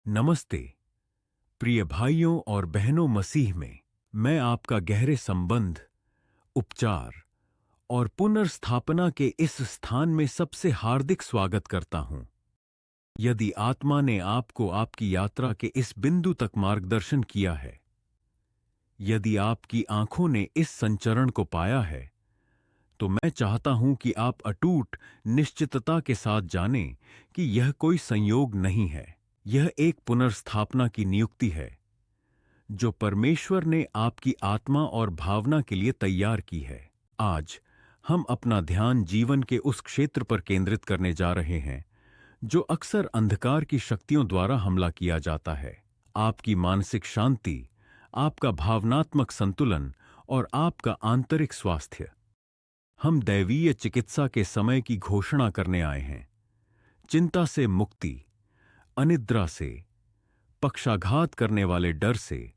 नमस्ते प्रिय भाइयों और बहनों, मसीह में मैं आपका गहरे संबंध, उपचार और पुनर्स्थापना के इस स्थान में सबसे हार्दिक स्वागत करता हूं। यदि आत्मा ने आपको आपकी यात्रा के इस बिंदु तक मार्गदर्शन किया है, यदि आपकी आंखों ने इस संचरण को पाया है, तो मैं चाहता हूं कि आप अटूट निश्चितता के साथ जानें कि यह कोई संयोग नहीं है। यह एक पुनर्स्थापना की नियुक्ति है जो परमेश्वर ने आपकी आत्मा और भावना के लिए तैयार की है। आज हम अपना ध्यान जीवन के उस क्षेत्र पर केंद्रित करने जा रहे हैं जो अक्सर अंधकार की शक्तियों द्वारा हमला किया जाता है। आपकी मानसिक शांति, आपका भावनात्मक संतुलन और आपका आंतरिक स्वास्थ्य। हम दैवीय चिकित्सा के समय की घोषणा करने आए हैं। चिंता से मुक्ति, अनिद्रा से, पक्षाघात करने वाले डर से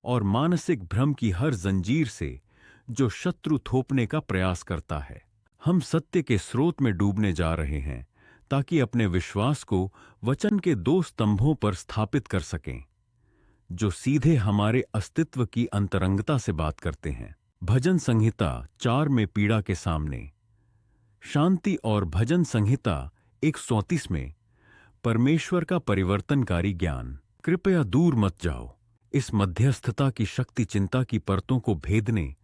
और मानसिक भ्रम की हर जंजीर से जो शत्रु थोपने का प्रयास करता है। हम सत्य के स्रोत में डूबने जा रहे हैं ताकि अपने विश्वास को वचन के दो स्तंभों पर स्थापित कर सकें जो सीधे हमारे अस्तित्व की अंतरंगता से बात करते हैं। भजन संहिता 4 में पीड़ा के सामने शांति और भजन संहिता 134 में परमेश्वर का परिवर्तनकारी ज्ञान। कृपया दूर मत जाओ। इस मध्यस्थता की शक्ति चिंता की परतों को भेदने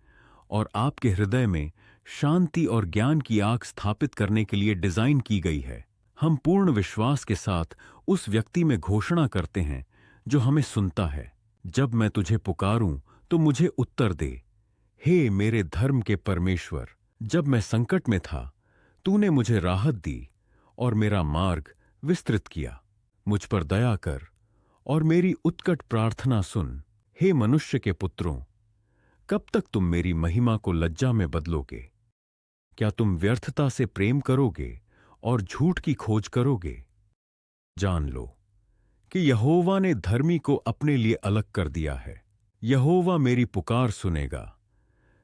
और आपके हृदय में शांति और ज्ञान की आग स्थापित करने के लिए डिजाइन की गई है। हम पूर्ण विश्वास के साथ उस व्यक्ति में घोषणा करते हैं जो हमें सुनता है। जब मैं तुझे पुकारूं तो मुझे उत्तर दे, हे मेरे धर्म के परमेश्वर। जब मैं संकट में था, तूने मुझे राहत दी और मेरा मार्ग विस्तृत किया। मुझ पर दया कर और मेरी उत्कट प्रार्थना सुन। हे मनुष्य के पुत्रों, कब तक तुम मेरी महिमा को लज्जा में बदलोगे? क्या तुम व्यर्थता से प्रेम करोगे और झूठ की खोज करोगे? जान लो कि यहोवा ने धर्मी को अपने लिए अलग कर दिया है। यहोवा मेरी पुकार सुनेगा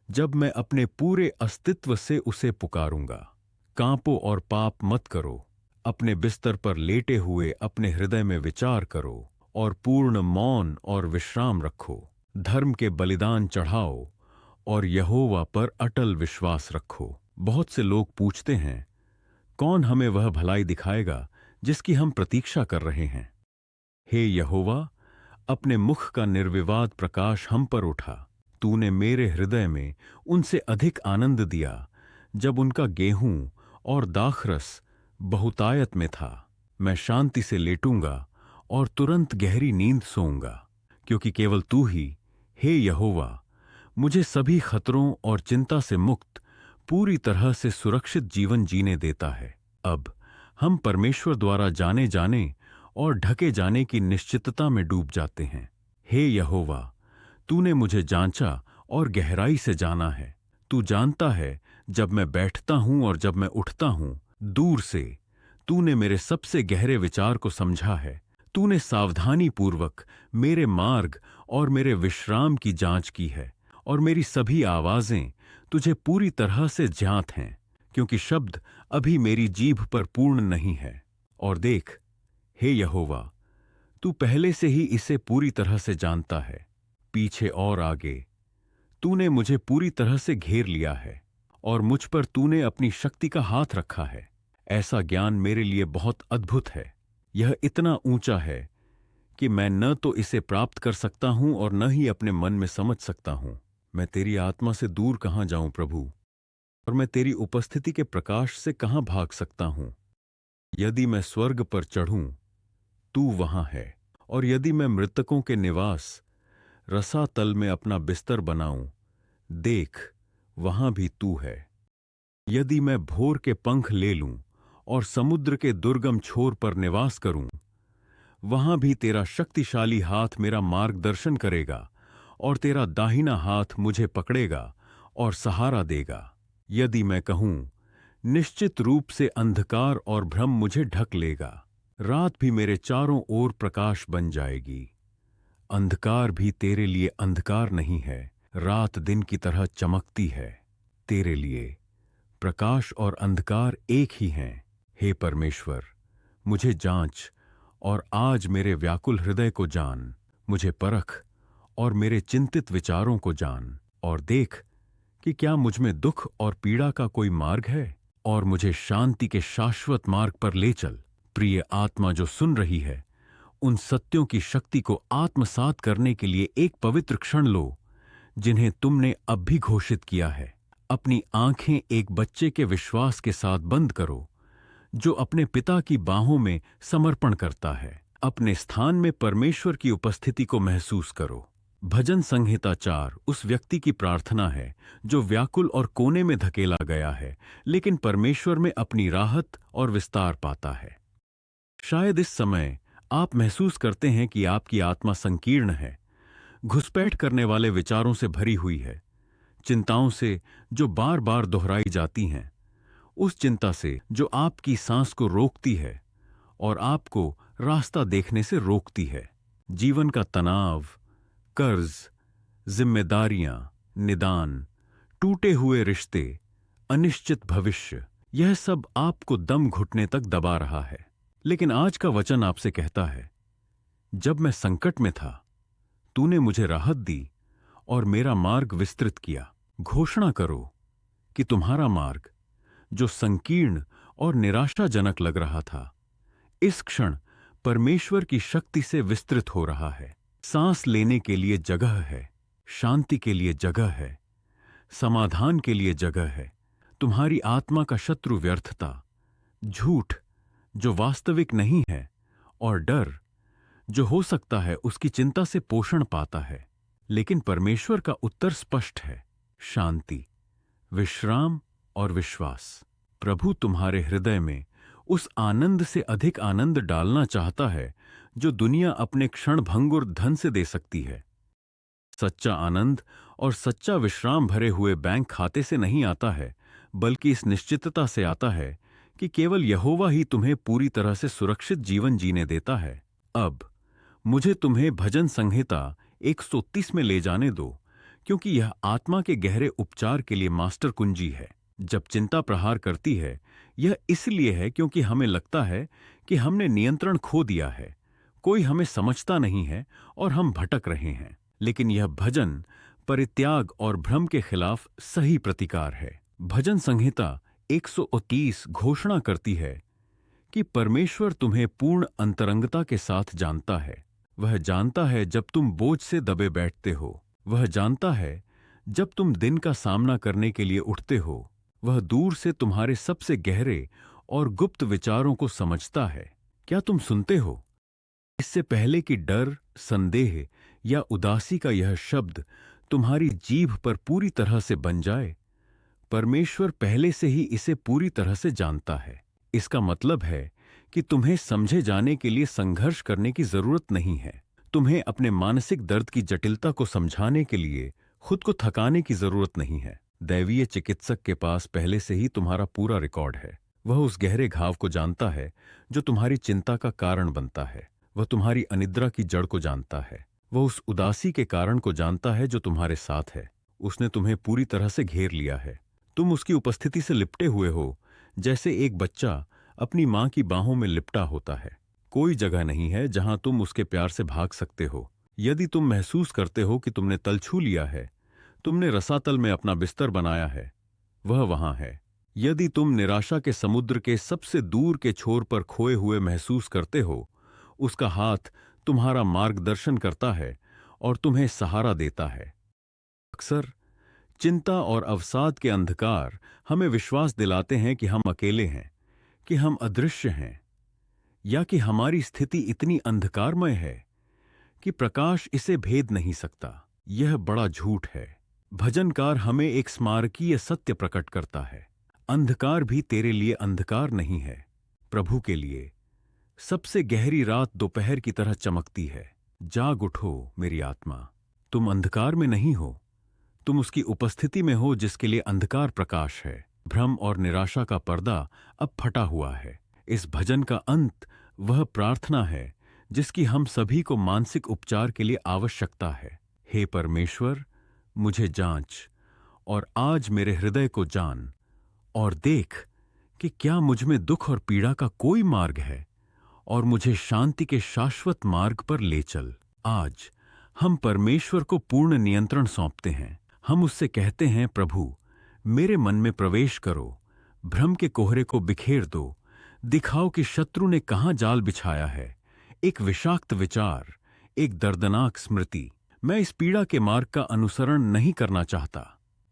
जब मैं अपने पूरे अस्तित्व से उसे पुकारूंगा। कांपो और पाप मत करो। अपने बिस्तर पर लेटे हुए अपने हृदय में विचार करो और पूर्ण मौन और विश्राम रखो। धर्म के बलिदान चढ़ाओ और यहोवा पर अटल विश्वास रखो। बहुत से लोग पूछते हैं, कौन हमें वह भलाई दिखाएगा जिसकी हम प्रतीक्षा कर रहे हैं? हे यहोवा, अपने मुख का निर्विवाद प्रकाश हम पर उठा। तूने मेरे हृदय में उनसे अधिक आनंद दिया जब उनका गेहूं और दाखरस बहुतायत में था। मैं शांति से लेटूंगा और तुरंत गहरी नींद सोऊंगा, क्योंकि केवल तू ही, हे यहोवा, मुझे सभी खतरों और चिंता से मुक्त, पूरी तरह से सुरक्षित जीवन जीने देता है। अब हम परमेश्वर द्वारा जाने जाने और ढके जाने की निश्चितता में डूब जाते हैं। हे यहोवा, तूने मुझे जांचा और गहराई से जाना है। तू जानता है जब मैं बैठता हूं और जब मैं उठता हूं। दूर से तूने मेरे सबसे गहरे विचार को समझा है। तूने सावधानी पूर्वक मेरे मार्ग और मेरे विश्राम की जांच की है और मेरी सभी आवाजें तुझे पूरी तरह से ज्ञात हैं, क्योंकि शब्द अभी मेरी जीभ पर पूर्ण नहीं है। और देख, हे यहोवा, तू पहले से ही इसे पूरी तरह से जानता है। पीछे और आगे तूने मुझे पूरी तरह से घेर लिया है और मुझ पर तूने अपनी शक्ति का हाथ रखा है। ऐसा ज्ञान मेरे लिए बहुत अद्भुत है। यह इतना ऊंचा है कि मैं न तो इसे प्राप्त कर सकता हूं और न ही अपने मन में समझ सकता हूं। मैं तेरी आत्मा से दूर कहां जाऊं प्रभु, और मैं तेरी उपस्थिति के प्रकाश से कहां भाग सकता हूं? यदि मैं स्वर्ग पर चढ़ूं, तू वहां है, और यदि मैं मृतकों के निवास रसातल में अपना बिस्तर बनाऊं, देख, वहां भी तू है। यदि मैं भोर के पंख ले लूं और समुद्र के दुर्गम छोर पर निवास करूं, वहां भी तेरा शक्तिशाली हाथ मेरा मार्गदर्शन करेगा और तेरा दाहिना हाथ मुझे पकड़ेगा और सहारा देगा। यदि मैं कहूं, निश्चित रूप से अंधकार और भ्रम मुझे ढक लेगा, रात भी मेरे चारों ओर प्रकाश बन जाएगी। अंधकार भी तेरे लिए अंधकार नहीं है, रात दिन की तरह चमकती है। तेरे लिए प्रकाश और अंधकार एक ही हैं। हे परमेश्वर, मुझे जांच और आज मेरे व्याकुल हृदय को जान, मुझे परख और मेरे चिंतित विचारों को जान, और देख कि क्या मुझ में दुख और पीड़ा का कोई मार्ग है, और मुझे शांति के शाश्वत मार्ग पर ले चल। प्रिय आत्मा जो सुन रही है, उन सत्यों की शक्ति को आत्मसात करने के लिए एक पवित्र क्षण लो जिन्हें तुमने अब भी घोषित किया है। अपनी आंखें एक बच्चे के विश्वास के साथ बंद करो जो अपने पिता की बाहों में समर्पण करता है। अपने स्थान में परमेश्वर की उपस्थिति को महसूस करो। भजन संहिता 4 उस व्यक्ति की प्रार्थना है जो व्याकुल और कोने में धकेला गया है, लेकिन परमेश्वर में अपनी राहत और विस्तार पाता है। शायद इस समय आप महसूस करते हैं कि आपकी आत्मा संकीर्ण है, घुसपैठ करने वाले विचारों से भरी हुई है, चिंताओं से जो बार बार दोहराई जाती हैं, उस चिंता से जो आपकी सांस को रोकती है और आपको रास्ता देखने से रोकती है। जीवन का तनाव, कर्ज, जिम्मेदारियां, निदान, टूटे हुए रिश्ते, अनिश्चित भविष्य, यह सब आपको दम घुटने तक दबा रहा है। लेकिन आज का वचन आपसे कहता है, जब मैं संकट में था तूने मुझे राहत दी और मेरा मार्ग विस्तृत किया। घोषणा करो कि तुम्हारा मार्ग जो संकीर्ण और निराशाजनक लग रहा था, इस क्षण परमेश्वर की शक्ति से विस्तृत हो रहा है। सांस लेने के लिए जगह है, शांति के लिए जगह है, समाधान के लिए जगह है। तुम्हारी आत्मा का शत्रु व्यर्थता, झूठ जो वास्तविक नहीं है, और डर जो हो सकता है उसकी चिंता से पोषण पाता है। लेकिन परमेश्वर का उत्तर स्पष्ट है, शांति, विश्राम और विश्वास। प्रभु तुम्हारे हृदय में उस आनंद से अधिक आनंद डालना चाहता है जो दुनिया अपने क्षणभंगुर धन से दे सकती है। सच्चा आनंद और सच्चा विश्राम भरे हुए बैंक खाते से नहीं आता है, बल्कि इस निश्चितता से आता है कि केवल यहोवा ही तुम्हें पूरी तरह से सुरक्षित जीवन जीने देता है। अब मुझे तुम्हें भजन संहिता 130 में ले जाने दो, क्योंकि यह आत्मा के गहरे उपचार के लिए मास्टर कुंजी है। जब चिंता प्रहार करती है, यह इसलिए है क्योंकि हमें लगता है कि हमने नियंत्रण खो दिया है, कोई हमें समझता नहीं है और हम भटक रहे हैं। लेकिन यह भजन परित्याग और भ्रम के खिलाफ सही प्रतिकार है। भजन संहिता 130 घोषणा करती है कि परमेश्वर तुम्हें पूर्ण अंतरंगता के साथ जानता है। वह जानता है जब तुम बोझ से दबे बैठते हो, वह जानता है जब तुम दिन का सामना करने के लिए उठते हो। वह दूर से तुम्हारे सबसे गहरे और गुप्त विचारों को समझता है। क्या तुम सुनते हो? इससे पहले कि डर, संदेह या उदासी का यह शब्द तुम्हारी जीभ पर पूरी तरह से बन जाए, परमेश्वर पहले से ही इसे पूरी तरह से जानता है। इसका मतलब है कि तुम्हें समझे जाने के लिए संघर्ष करने की जरूरत नहीं है। तुम्हें अपने मानसिक दर्द की जटिलता को समझाने के लिए खुद को थकाने की जरूरत नहीं है। दैवीय चिकित्सक के पास पहले से ही तुम्हारा पूरा रिकॉर्ड है। वह उस गहरे घाव को जानता है जो तुम्हारी चिंता का कारण बनता है। वह तुम्हारी अनिद्रा की जड़ को जानता है। वह उस उदासी के कारण को जानता है जो तुम्हारे साथ है। उसने तुम्हें पूरी तरह से घेर लिया है। तुम उसकी उपस्थिति से लिपटे हुए हो, जैसे एक बच्चा अपनी मां की बाहों में लिपटा होता है। कोई जगह नहीं है जहां तुम उसके प्यार से भाग सकते हो। यदि तुम महसूस करते हो कि तुमने तल छू लिया है, तुमने रसातल में अपना बिस्तर बनाया है, वह वहां है। यदि तुम निराशा के समुद्र के सबसे दूर के छोर पर खोए हुए महसूस करते हो, उसका हाथ तुम्हारा मार्गदर्शन करता है और तुम्हें सहारा देता है। अक्सर चिंता और अवसाद के अंधकार हमें विश्वास दिलाते हैं कि हम अकेले हैं, कि हम अदृश्य हैं, या कि हमारी स्थिति इतनी अंधकारमय है कि प्रकाश इसे भेद नहीं सकता। यह बड़ा झूठ है। भजनकार हमें एक स्मारकीय सत्य प्रकट करता है। अंधकार भी तेरे लिए अंधकार नहीं है। प्रभु के लिए सबसे गहरी रात दोपहर की तरह चमकती है। जाग उठो मेरी आत्मा, तुम अंधकार में नहीं हो, तुम उसकी उपस्थिति में हो जिसके लिए अंधकार प्रकाश है। भ्रम और निराशा का पर्दा अब फटा हुआ है। इस भजन का अंत वह प्रार्थना है जिसकी हम सभी को मानसिक उपचार के लिए आवश्यकता है। हे परमेश्वर, मुझे जांच और आज मेरे हृदय को जान और देख कि क्या मुझ में दुख और पीड़ा का कोई मार्ग है, और मुझे शांति के शाश्वत मार्ग पर ले चल। आज हम परमेश्वर को पूर्ण नियंत्रण सौंपते हैं। हम उससे कहते हैं, प्रभु मेरे मन में प्रवेश करो, भ्रम के कोहरे को बिखेर दो, दिखाओ कि शत्रु ने कहां जाल बिछाया है। एक विषाक्त विचार, एक दर्दनाक स्मृति। मैं इस पीड़ा के मार्ग का अनुसरण नहीं करना चाहता।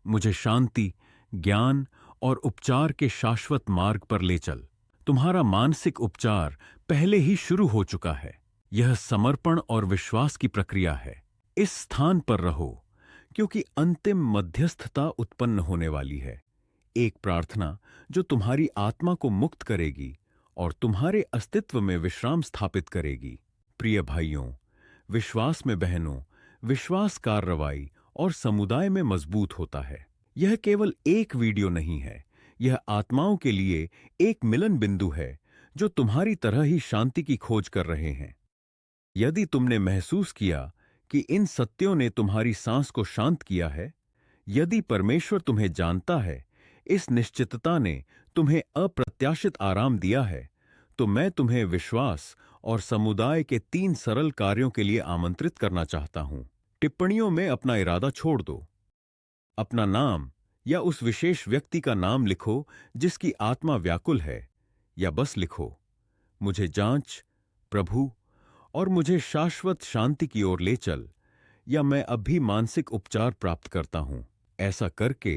मुझे शांति, ज्ञान और उपचार के शाश्वत मार्ग पर ले चल। तुम्हारा मानसिक उपचार पहले ही शुरू हो चुका है। यह समर्पण और विश्वास की प्रक्रिया है। इस स्थान पर रहो, क्योंकि अंतिम मध्यस्थता उत्पन्न होने वाली है। एक प्रार्थना जो तुम्हारी आत्मा को मुक्त करेगी और तुम्हारे अस्तित्व में विश्राम स्थापित करेगी। प्रिय भाइयों, विश्वास में बहनों, विश्वास कार्रवाई और समुदाय में मजबूत होता है। यह केवल एक वीडियो नहीं है, यह आत्माओं के लिए एक मिलन बिंदु है जो तुम्हारी तरह ही शांति की खोज कर रहे हैं। यदि तुमने महसूस किया कि इन सत्यों ने तुम्हारी सांस को शांत किया है, यदि परमेश्वर तुम्हें जानता है, इस निश्चितता ने तुम्हें अप्रत्याशित आराम दिया है, तो मैं तुम्हें विश्वास और समुदाय के 3 सरल कार्यों के लिए आमंत्रित करना चाहता हूं। टिप्पणियों में अपना इरादा छोड़ दो। अपना नाम या उस विशेष व्यक्ति का नाम लिखो जिसकी आत्मा व्याकुल है, या बस लिखो, मुझे जांच प्रभु और मुझे शाश्वत शांति की ओर ले चल, या मैं अब भी मानसिक उपचार प्राप्त करता हूं। ऐसा करके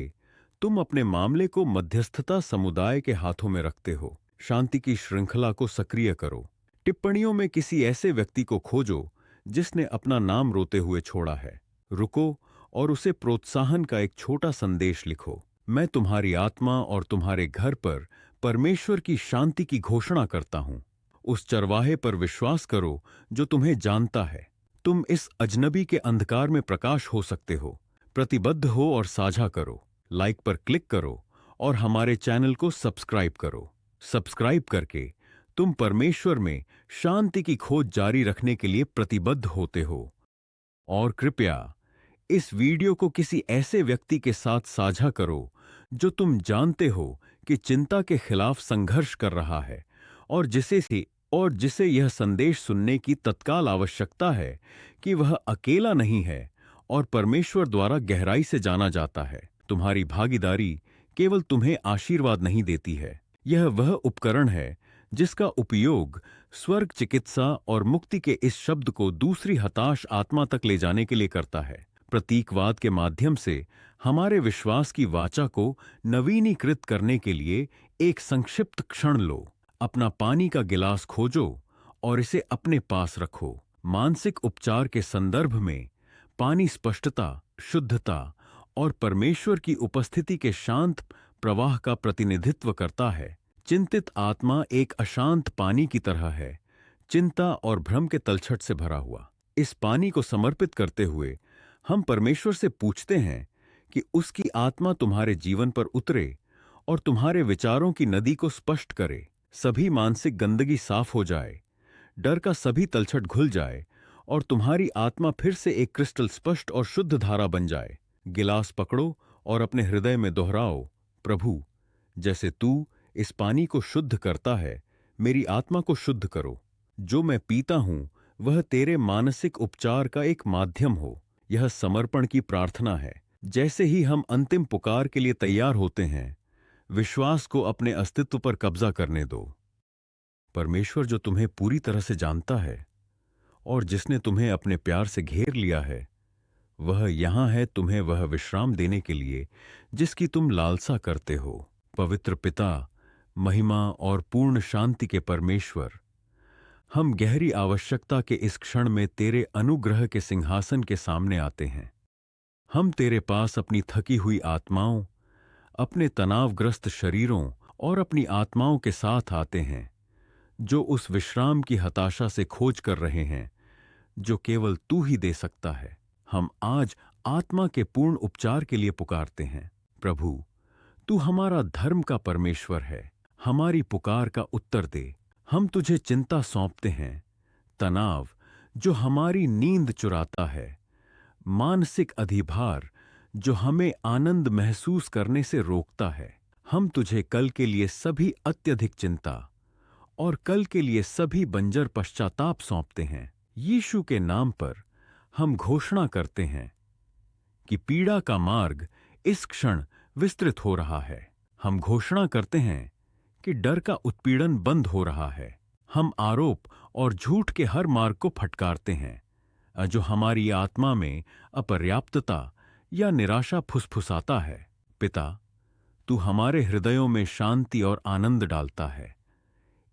तुम अपने मामले को मध्यस्थता समुदाय के हाथों में रखते हो। शांति की श्रृंखला को सक्रिय करो। टिप्पणियों में किसी ऐसे व्यक्ति को खोजो जिसने अपना नाम रोते हुए छोड़ा है। रुको और उसे प्रोत्साहन का एक छोटा संदेश लिखो। मैं तुम्हारी आत्मा और तुम्हारे घर पर परमेश्वर की शांति की घोषणा करता हूं। उस चरवाहे पर विश्वास करो जो तुम्हें जानता है। तुम इस अजनबी के अंधकार में प्रकाश हो सकते हो। प्रतिबद्ध हो और साझा करो। लाइक पर क्लिक करो और हमारे चैनल को सब्सक्राइब करो। सब्सक्राइब करके तुम परमेश्वर में शांति की खोज जारी रखने के लिए प्रतिबद्ध होते हो। और कृपया इस वीडियो को किसी ऐसे व्यक्ति के साथ साझा करो जो तुम जानते हो कि चिंता के खिलाफ संघर्ष कर रहा है और जिसे यह संदेश सुनने की तत्काल आवश्यकता है कि वह अकेला नहीं है और परमेश्वर द्वारा गहराई से जाना जाता है। तुम्हारी भागीदारी केवल तुम्हें आशीर्वाद नहीं देती है, यह वह उपकरण है जिसका उपयोग स्वर्ग चिकित्सा और मुक्ति के इस शब्द को दूसरी हताश आत्मा तक ले जाने के लिए करता है। प्रतीकवाद के माध्यम से हमारे विश्वास की वाचा को नवीनीकृत करने के लिए एक संक्षिप्त क्षण लो। अपना पानी का गिलास खोजो और इसे अपने पास रखो। मानसिक उपचार के संदर्भ में पानी स्पष्टता, शुद्धता और परमेश्वर की उपस्थिति के शांत प्रवाह का प्रतिनिधित्व करता है। चिंतित आत्मा एक अशांत पानी की तरह है, चिंता और भ्रम के तलछट से भरा हुआ। इस पानी को समर्पित करते हुए हम परमेश्वर से पूछते हैं कि उसकी आत्मा तुम्हारे जीवन पर उतरे और तुम्हारे विचारों की नदी को स्पष्ट करे। सभी मानसिक गंदगी साफ हो जाए, डर का सभी तलछट घुल जाए और तुम्हारी आत्मा फिर से एक क्रिस्टल स्पष्ट और शुद्ध धारा बन जाए। गिलास पकड़ो और अपने हृदय में दोहराओ, प्रभु जैसे तू इस पानी को शुद्ध करता है, मेरी आत्मा को शुद्ध करो। जो मैं पीता हूं वह तेरे मानसिक उपचार का एक माध्यम हो। यह समर्पण की प्रार्थना है। जैसे ही हम अंतिम पुकार के लिए तैयार होते हैं, विश्वास को अपने अस्तित्व पर कब्जा करने दो। परमेश्वर जो तुम्हें पूरी तरह से जानता है और जिसने तुम्हें अपने प्यार से घेर लिया है, वह यहां है तुम्हें वह विश्राम देने के लिए जिसकी तुम लालसा करते हो। पवित्र पिता, महिमा और पूर्ण शांति के परमेश्वर, हम गहरी आवश्यकता के इस क्षण में तेरे अनुग्रह के सिंहासन के सामने आते हैं। हम तेरे पास अपनी थकी हुई आत्माओं, अपने तनावग्रस्त शरीरों और अपनी आत्माओं के साथ आते हैं जो उस विश्राम की हताशा से खोज कर रहे हैं जो केवल तू ही दे सकता है। हम आज आत्मा के पूर्ण उपचार के लिए पुकारते हैं। प्रभु, तू हमारा धर्म का परमेश्वर है, हमारी पुकार का उत्तर दे। हम तुझे चिंता सौंपते हैं, तनाव जो हमारी नींद चुराता है, मानसिक अधिभार जो हमें आनंद महसूस करने से रोकता है। हम तुझे कल के लिए सभी अत्यधिक चिंता और कल के लिए सभी बंजर पश्चाताप सौंपते हैं। यीशु के नाम पर हम घोषणा करते हैं कि पीड़ा का मार्ग इस क्षण विस्तृत हो रहा है। हम घोषणा करते हैं कि डर का उत्पीड़न बंद हो रहा है। हम आरोप और झूठ के हर मार्ग को फटकारते हैं जो हमारी आत्मा में अपर्याप्तता या निराशा फुसफुसाता है। पिता, तू हमारे हृदयों में शांति और आनंद डालता है,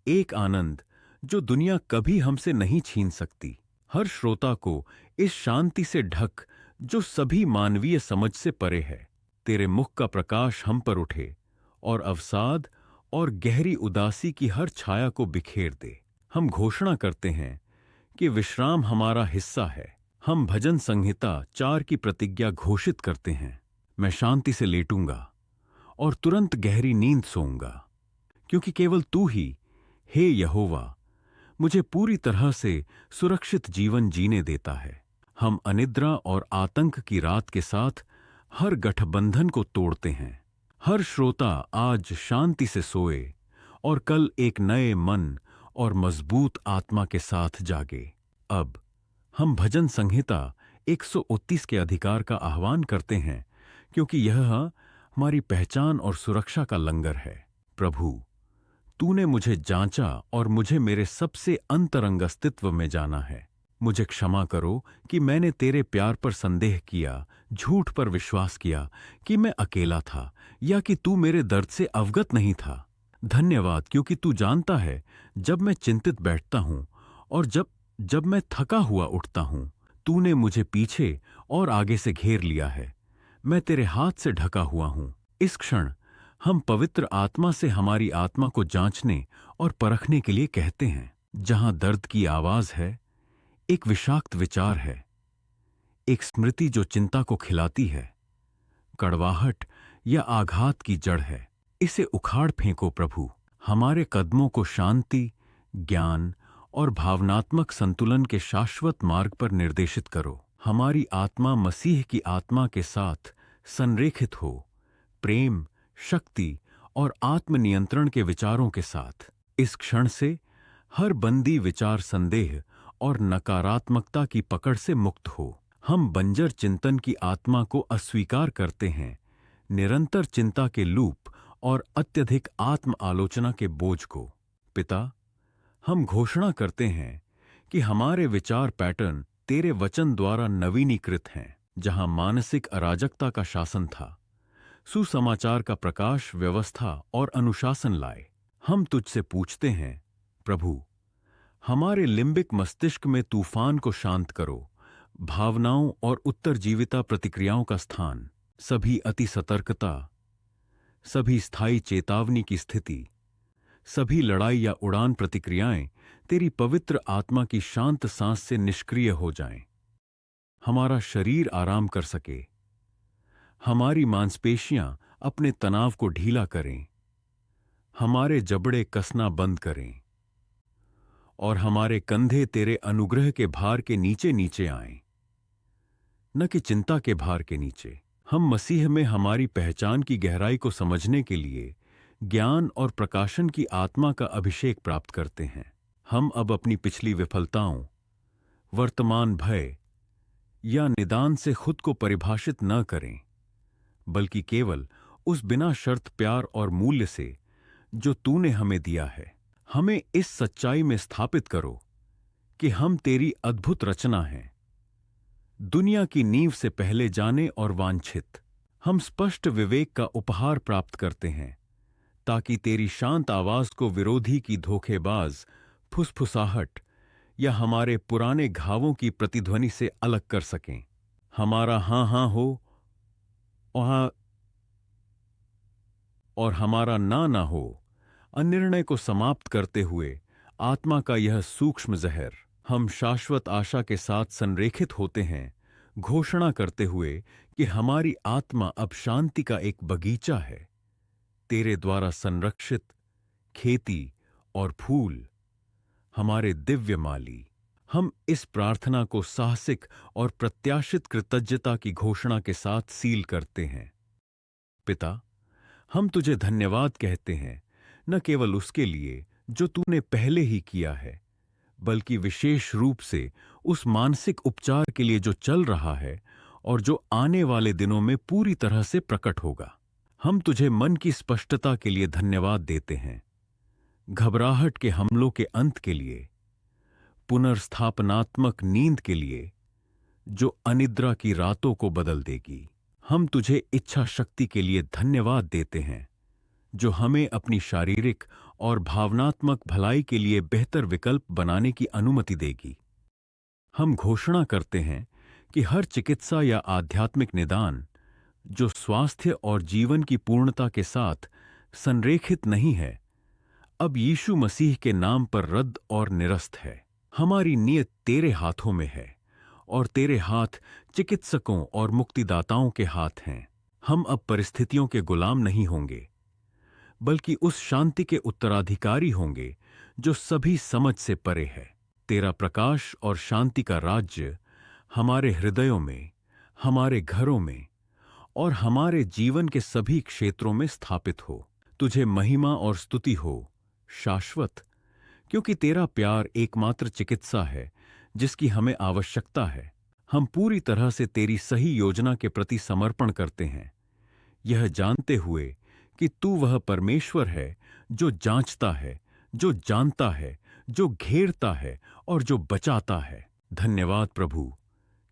एक आनंद जो दुनिया कभी हमसे नहीं छीन सकती। हर श्रोता को इस शांति से ढक जो सभी मानवीय समझ से परे है। तेरे मुख का प्रकाश हम पर उठे और अवसाद और गहरी उदासी की हर छाया को बिखेर दे। हम घोषणा करते हैं कि विश्राम हमारा हिस्सा है। हम भजन संहिता 4 की प्रतिज्ञा घोषित करते हैं, मैं शांति से लेटूंगा और तुरंत गहरी नींद सोऊंगा, क्योंकि केवल तू ही, हे यहोवा, मुझे पूरी तरह से सुरक्षित जीवन जीने देता है। हम अनिद्रा और आतंक की रात के साथ हर गठबंधन को तोड़ते हैं। हर श्रोता आज शांति से सोए और कल एक नए मन और मजबूत आत्मा के साथ जागे। अब हम भजन संहिता 129 के अधिकार का आह्वान करते हैं, क्योंकि यह हमारी पहचान और सुरक्षा का लंगर है। प्रभु, तूने मुझे जांचा और मुझे मेरे सबसे अंतरंग अस्तित्व में जाना है। मुझे क्षमा करो कि मैंने तेरे प्यार पर संदेह किया, झूठ पर विश्वास किया कि मैं अकेला था या कि तू मेरे दर्द से अवगत नहीं था। धन्यवाद, क्योंकि तू जानता है जब मैं चिंतित बैठता हूं और जब मैं थका हुआ उठता हूं, तूने मुझे पीछे और आगे से घेर लिया है। मैं तेरे हाथ से ढका हुआ हूं। इस क्षण हम पवित्र आत्मा से हमारी आत्मा को जांचने और परखने के लिए कहते हैं। जहां दर्द की आवाज है, एक विषाक्त विचार है, एक स्मृति जो चिंता को खिलाती है, कड़वाहट या आघात की जड़ है, इसे उखाड़ फेंको प्रभु। हमारे कदमों को शांति, ज्ञान और भावनात्मक संतुलन के शाश्वत मार्ग पर निर्देशित करो। हमारी आत्मा मसीह की आत्मा के साथ संरेखित हो, प्रेम, शक्ति और आत्मनियंत्रण के विचारों के साथ। इस क्षण से हर बंदी विचार संदेह और नकारात्मकता की पकड़ से मुक्त हो। हम बंजर चिंतन की आत्मा को अस्वीकार करते हैं, निरंतर चिंता के लूप और अत्यधिक आत्म आलोचना के बोझ को। पिता, हम घोषणा करते हैं कि हमारे विचार पैटर्न तेरे वचन द्वारा नवीनीकृत हैं। जहां मानसिक अराजकता का शासन था, सुसमाचार का प्रकाश व्यवस्था और अनुशासन लाए। हम तुझसे पूछते हैं प्रभु, हमारे लिम्बिक मस्तिष्क में तूफान को शांत करो, भावनाओं और उत्तरजीविता प्रतिक्रियाओं का स्थान, सभी अति सतर्कता, सभी स्थायी चेतावनी की स्थिति, सभी लड़ाई या उड़ान प्रतिक्रियाएं तेरी पवित्र आत्मा की शांत सांस से निष्क्रिय हो जाएं। हमारा शरीर आराम कर सके, हमारी मांसपेशियां अपने तनाव को ढीला करें, हमारे जबड़े कसना बंद करें और हमारे कंधे तेरे अनुग्रह के भार के नीचे नीचे आएं, न कि चिंता के भार के नीचे। हम मसीह में हमारी पहचान की गहराई को समझने के लिए ज्ञान और प्रकाशन की आत्मा का अभिषेक प्राप्त करते हैं। हम अब अपनी पिछली विफलताओं, वर्तमान भय या निदान से खुद को परिभाषित न करें, बल्कि केवल उस बिना शर्त प्यार और मूल्य से जो तूने हमें दिया है। हमें इस सच्चाई में स्थापित करो कि हम तेरी अद्भुत रचना हैं, दुनिया की नींव से पहले जाने और वांछित। हम स्पष्ट विवेक का उपहार प्राप्त करते हैं ताकि तेरी शांत आवाज को विरोधी की धोखेबाज फुसफुसाहट या हमारे पुराने घावों की प्रतिध्वनि से अलग कर सकें। हमारा हां हां हो और हमारा ना ना हो, अनिर्णय को समाप्त करते हुए आत्मा का यह सूक्ष्म जहर। हम शाश्वत आशा के साथ संरेखित होते हैं, घोषणा करते हुए कि हमारी आत्मा अब शांति का एक बगीचा है, तेरे द्वारा संरक्षित खेती और फूल, हमारे दिव्य माली। हम इस प्रार्थना को साहसिक और प्रत्याशित कृतज्ञता की घोषणा के साथ सील करते हैं। पिता, हम तुझे धन्यवाद कहते हैं, न केवल उसके लिए जो तूने पहले ही किया है, बल्कि विशेष रूप से उस मानसिक उपचार के लिए जो चल रहा है और जो आने वाले दिनों में पूरी तरह से प्रकट होगा। हम तुझे मन की स्पष्टता के लिए धन्यवाद देते हैं, घबराहट के हमलों के अंत के लिए, पुनर्स्थापनात्मक नींद के लिए जो अनिद्रा की रातों को बदल देगी। हम तुझे इच्छा शक्ति के लिए धन्यवाद देते हैं, जो हमें अपनी शारीरिक और भावनात्मक भलाई के लिए बेहतर विकल्प बनाने की अनुमति देगी। हम घोषणा करते हैं कि हर चिकित्सा या आध्यात्मिक निदान जो स्वास्थ्य और जीवन की पूर्णता के साथ संरेखित नहीं है, अब यीशु मसीह के नाम पर रद्द और निरस्त है। हमारी नीयत तेरे हाथों में है और तेरे हाथ चिकित्सकों और मुक्तिदाताओं के हाथ हैं। हम अब परिस्थितियों के गुलाम नहीं होंगे, बल्कि उस शांति के उत्तराधिकारी होंगे जो सभी समझ से परे है। तेरा प्रकाश और शांति का राज्य हमारे हृदयों में, हमारे घरों में और हमारे जीवन के सभी क्षेत्रों में स्थापित हो। तुझे महिमा और स्तुति हो शाश्वत, क्योंकि तेरा प्यार एकमात्र चिकित्सा है जिसकी हमें आवश्यकता है। हम पूरी तरह से तेरी सही योजना के प्रति समर्पण करते हैं, यह जानते हुए कि तू वह परमेश्वर है जो जांचता है, जो जानता है, जो घेरता है और जो बचाता है। धन्यवाद प्रभु,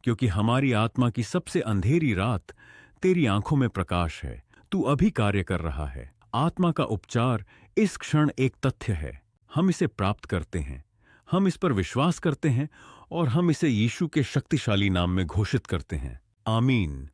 क्योंकि हमारी आत्मा की सबसे अंधेरी रात तेरी आंखों में प्रकाश है। तू अभी कार्य कर रहा है। आत्मा का उपचार इस क्षण एक तथ्य है। हम इसे प्राप्त करते हैं, हम इस पर विश्वास करते हैं और हम इसे यीशु के शक्तिशाली नाम में घोषित करते हैं। आमीन।